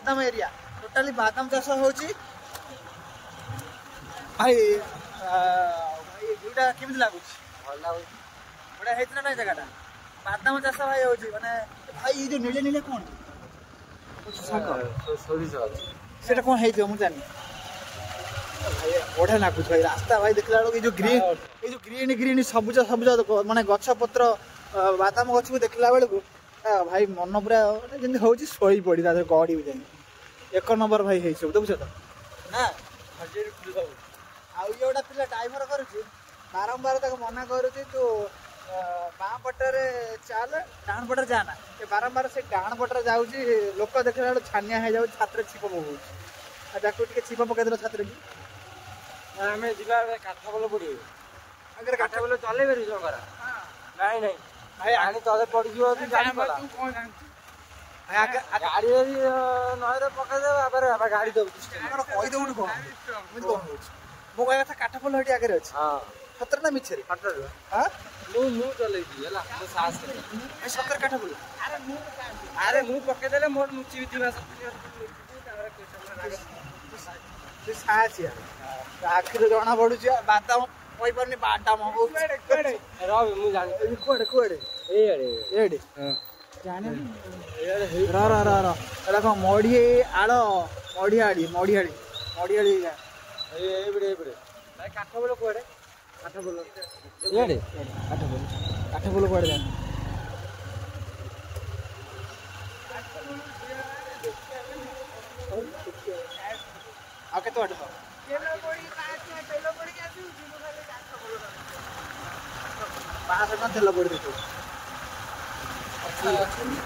बादाम area totally बादाम चाष होची भाई भाई वीटा केमिति लागुच भल लागु बड़ा हेतना नै जगहटा बादाम चाष भाई होची माने भाई ये जो नीले नीले कोन सोरिस सेटा कोन हेइथो मु जानि भाई ओढा लागुच भाई रास्ता भाई देखला लोग ये जो ग्रीन ग्रीन सबुज सबुज माने गछ पत्र बादाम गछ को देखला बेले को भाई मन पूरा जेंति होची सोई पड़ी ता गड़ी भी जानि एक नंबर भाई हेइ सब बुझ तो ना हजेर फुल सब आउ ये गोटा पिला ड्राइवर करूची बारंबार तक मना करूची तू बाँ पटरे चाल डाण पटरे जाना ये बारंबार से डाण पटरे जाऊची लोक देखला बेले छानिया हे जाउ छात्र छिप पकउची आ जाको टिके छिप पकै देलो छात्र की हमें जिला काठ बोल पड़े अगर काठ बोल चले बेरी जंगरा नहीं नहीं भाई आनी तले पड़ जियो तू जानी पड़ा तू कोन जानती भाई गाड़ी नहरे पकै दे बाबा गाड़ी दब ଆମର କହିଦଉନି କଣ ମୁଁ କଣ ହଉଛି ମୋ କହିବା କଥା କାଠ ପୋଲ ହେଠି ଆଗରେ ଅଛି हां ସତରେ ନା ମିଛରେ फटर ହଁ मु चले दी हला तो साहस कर ଭାଇ ସତରେ କାଠ ପୋଲ अरे मु पकै देले मोर मुची दिवा सब ସେ ସାହସିଆ ଆଖିରେ ଜଣା ପଡୁଛି ବାଦାମ କହିପାରୁନି ବାଦାମ ହବ रवि मु जानी କୁଆଡେ कुआडे एडे हां जाने र र र र एला कौन मढ़ी आड़ मढ़ियाड़ी ए बड़े भाई काठ बोल कोड़े काठ बोल एडे काठ बोल कुआडे जाने आ केते बाटे पास न तेल पड़ी देखो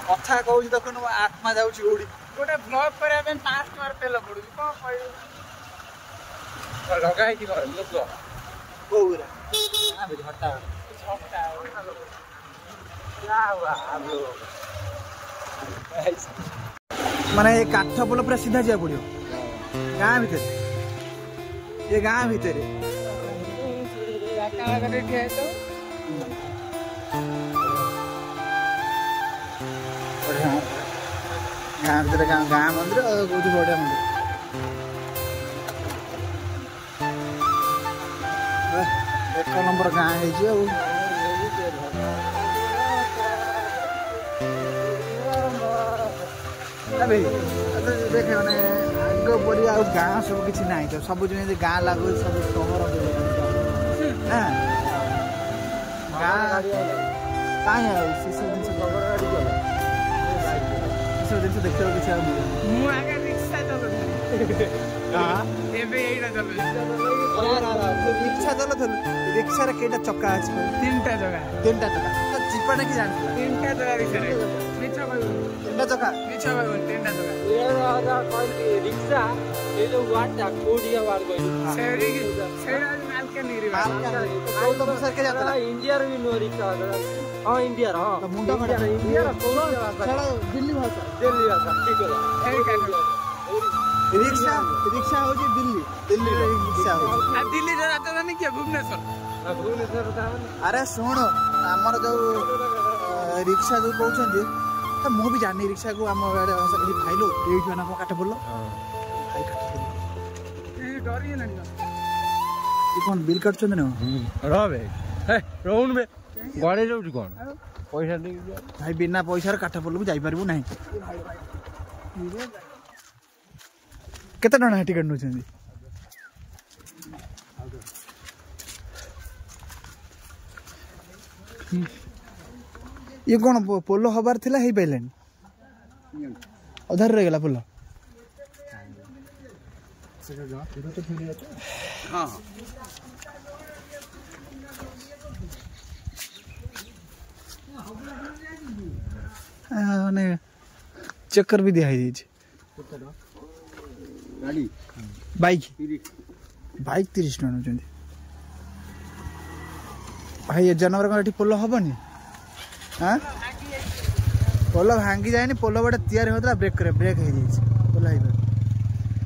कथा कहूँ देखुन आत्मा जाऊँ उड़ी गोटे ब्लॉग करे में 5 टका तेल पड़ू को कहू लगा है कि लोक कौरा आ बे झटा क्या हुआ आप लोग माने ये काठ पोल पूरा सीधा जा पड़ो गाँ भीतर ये गाँ भीतर गाँ भीतर गाँ मंदिर कौन बढ़िया मंदिर एक नंबर गाँ है देख मैंने आग परी आ गाँ सब किसी ना तो सब जमी गाँ लागू सब सहर गाँ कहीं सब जिन देखा किसी रिक्शा चलु रिक्शा केटा चक्का अच्छे 3टा चक्का चिपाटा कि जान 3टा चक्का रिक्शा ये जो वाटा कोडिया वाल कोई सेरी मालकानगिरी सर के जाता इंडिया रे नो रिक्शा हां इंडिया रे हां मुंडा कटा इंडिया रे कोन दिल्ली भाषा ठीक है रिक्शा हो जी दिल्ली रिक्शा हो आ दिल्ली रे राजधानी के भुवनेश्वर अरे सुन हमर जो रिक्शा जो कहउछन तो मु भी जानी रिक्शा को हम भाई लो एइठ ना काट बोलो भाई काट ए डरी ना ये कौन बिल काटछन ना रबे हे रोउन बे गड़े जाउ कोन पैसा दे भाई बिना पैसा रे काट बोलो जाई परबू नहीं केते टना टिकट नु छन ये कौन पोलो हबार थिला हे पाइलेन अधार रह गला पोलो हां माने चक्कर भी दिखाई दी गाड़ी बाइक 30 टन होचंदी भाई ये जानवर का पोलो हबनी हाँ पोलो भांगी जाए पोलो बड़े तैयारी होता ब्रेक करे ब्रेक हो जाए पोलो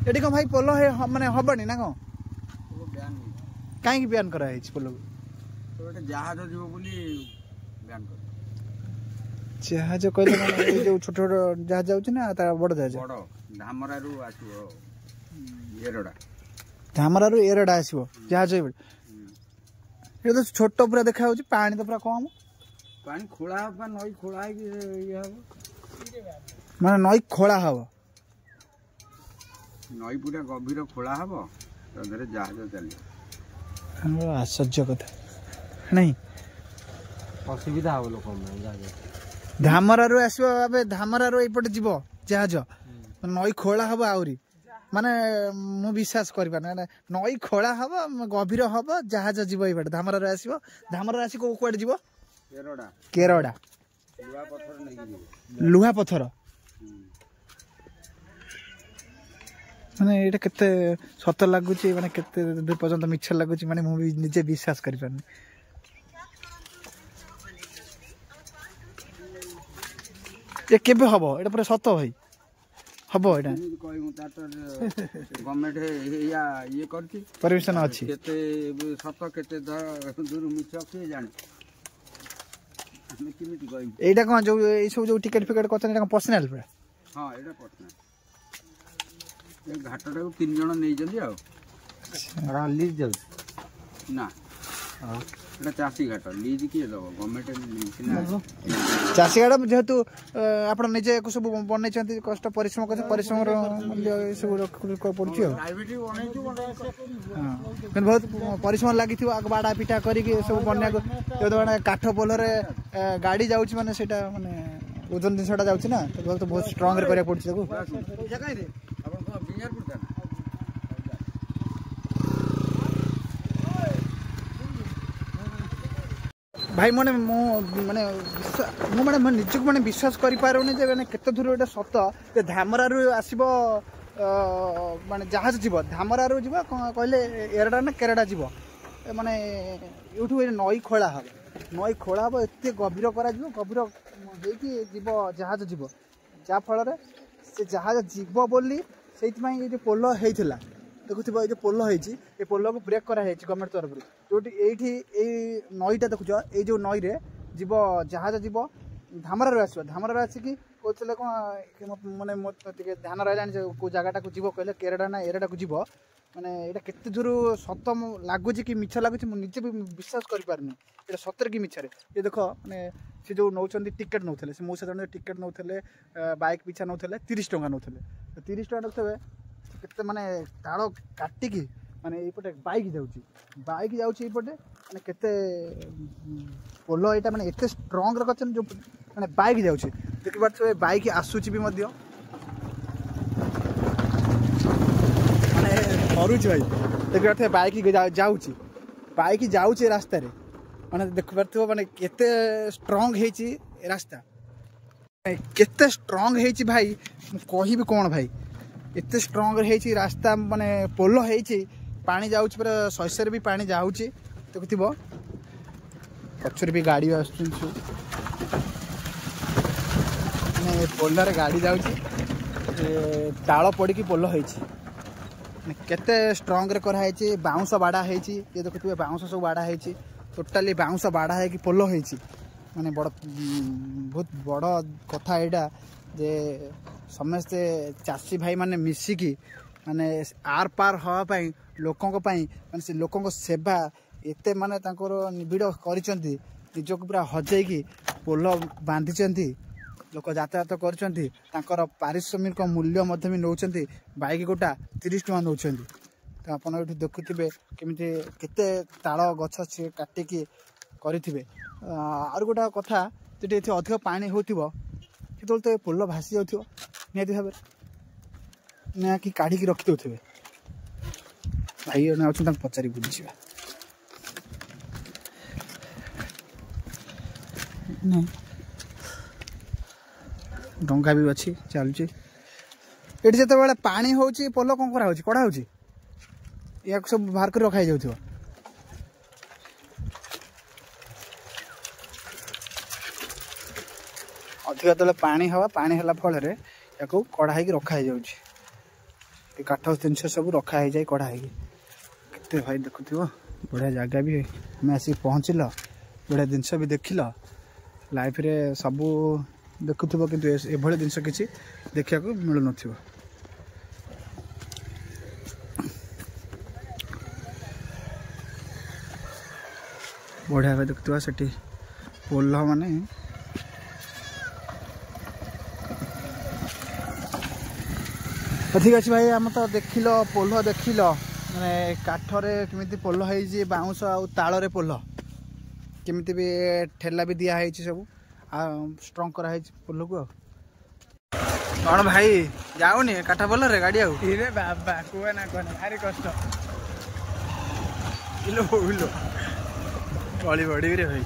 ये कौन भाई पोलो माने हबनी ना कौन कहीं ब्यान करा पोलो जहाज जीव ब्यान कर जहाज कहले जो छोट छोट जहाज जाउछि ना बड़ जहाज बड़ धामरारू आसो एरडा धामरारू एरडा आसो जहाज ये तो छोट पूरा देखा होची पानी तो पूरा कम पानी खोला बा नई खोला है ये माने नई खोला हबो नई पूरा गभीर खोला हबो तदरे जहाज चली आश्चर्य कथा नहीं असुविधा हो लोक धामरारू आसो अबे धामरारू एपटे जीव जहाज नई खोला हबो आउरी माने मु विश्वास करि पाना नई खोला हबो गभीर हबो जहाज जीव एपटे धामरारू आसीबो धामरारू आसी को कोड जीव केरडा केरडा लुहा पत्थर नहीं लुहा पत्थर माने एटा केते सत लागुची माने केते दूर पर्यंत मिछ लागुची माने मु भी निजे विश्वास करि पानी ये केबे हबो एटा पूरा सत भाई हबो एटा कोई मु तार गवर्नमेंट या ये करती परमिशन अछि केते सत केते दूर मिछ के जाने हमें किमिति गई एटा कोन जो ए सब जो टिकट फिकट करछन एटा पर्सनल पूरा हां एटा पर्सनल ए घाटटा को 3 जण नै जल्दी आ लीज जल ना हां एटा चासी घाट लीज के दो गवर्नमेंट ने चासी गाड़ा जेहेतु आपण निजे को सब बनै छथि कष्ट परिश्रम कर परिश्रम मूल्य सब पड़छि प्राइवेट बनै छु हां पण बहुत परिश्रम लागि थियो आग बाडा पिटा करी के सब बन्या को जो काठ पोल रे गाड़ी जाउछि माने सेटा माने ओजन दिन सेटा जाउछि ना तो बहुत स्ट्रांग रे करिया पड़छि को पैसा काई रे आपण को बिजार पुरता भाई माने माने माने निजक माने विश्वास करि पारोनी जे माने केते दूर एटा सत जे धामरारू आसीबो माने जहाज जीव धामरारू जीव कहले एरडा ना केरडा जीव माने एठू नई खोला हबो नई खोला हबो एते गभीर करा जीव गभीर हेकी जीव जहाज जीव जा फल रे से जहाज जीव बोली सेति माई जे पोल हेइथिला देखुथिबो ए पोल हेइची ए पोल को ब्रेक करा हेइची गवर्नमेंट तरफ रे जोटी एठी ए नईटा देखुछ ए जो नई रे जीव जहाज जीव धामरारू आसो धामरारू आसी कि कहले को माने टिके ध्यान रहलानी को जगहटा को जीव कहले केरडा ना एरडा को जीव माने एटा केते दूर सत लागुची कि मिछ लागुची मु निजे विश्वास करि पारनी एटा सतर कि मिछरे ये देखो माने से जो नौचंदी टिकट नौथले से मौसा जने टिकट नौथले बाइक पिछा नौथले 30 टका नौथले 30 टका नौथबे केते माने ताळ काटी की माने एपटे बाइक जाउची एपटे माने केते पोलो एटा माने एते स्ट्रांग रखछन जो माने बाइक जाउची देखि बात बाइक आसुची भी मध्य माने मरुची भाई देखि बात बाइक जाउची रास्ता रे माने देखि बात माने केते स्ट्रांग हेची रास्ता केते स्ट्रांग हेची भाई कहि भी कोन भाई एते स्ट्रांग हेची रास्ता माने पोलो हेची पानी जाउची पर सैसर भी पानी जाउची देखुथिबो पछर भी गाड़ी आछुची माने पोलो रे गाड़ी जाउची ताळ पड़ी की पोलो हेची केते स्ट्रांग रे करा हेची बाउंस बाडा हेची ये देखुथिबो बाउंस सब बाडा हेची टोटली बाउंस बाडा है कि पोलो हेची माने बड़ बहुत बड़ कथा एटा जे समस्ते चाषी भाई माने मिसिकी माने आर पार हवा पाई लोकों को पाई माने से लोकों को सेवा एते माने तांकर निबिड़ करिसंती निजको पूरा हजेई की पोलो बांधिचंती लोक यातायात करचंती तांकर पारिश्रमिक मूल्य मध्य भी नौचंती बाइक गोटा 30 टका नौचंती तो आपण एठी देखुथिबे केमिति केते ताळ गछ से काटिकी करिथिबे आर गोटा कथा जेटी एथि अधिक पानी होथिबो केतोल तो पोलो भासी जाउथिबो नियति भाबे ना कि काढी की रखि दोथिबे भाई ने अछि तक पचारि बुझिबा नहीं डंगा भी अच्छी चलुची ये जिते बड़े पानी होची पोलो कौन करा होची कड़ा होची या सब बाहर कर रखा जाउथिबो अधिक तले पानी हवा पानी हला फल रे याको कड़ा है कि रखा जाउची ए काठ जिनस सब रखा है जाय कड़ा है केते भाई देखुथिबो बढ़िया जगह भी मैं आसी पहुंचल बढ़िया जिनस भी देखिल लाइफ रे सब देखुथिबो किंतु एभଳି जिनस किछि देखिया को मिलु नथिबो बढ़िया भाई देखुवा से पोल माने ठीक अच्छे भाई आम तो देख पोल देख माने काठरे केमी पोल है बाउंस आ ताल पोल केमी भी ठेला भी दिखाई सब स्ट्रंग कराई पोल को कौन भाई जाऊनी काठ पोल रे गाड़ी आरे बाबा कहना कहना भारी कष्ट इलो गली बड़ी रे भाई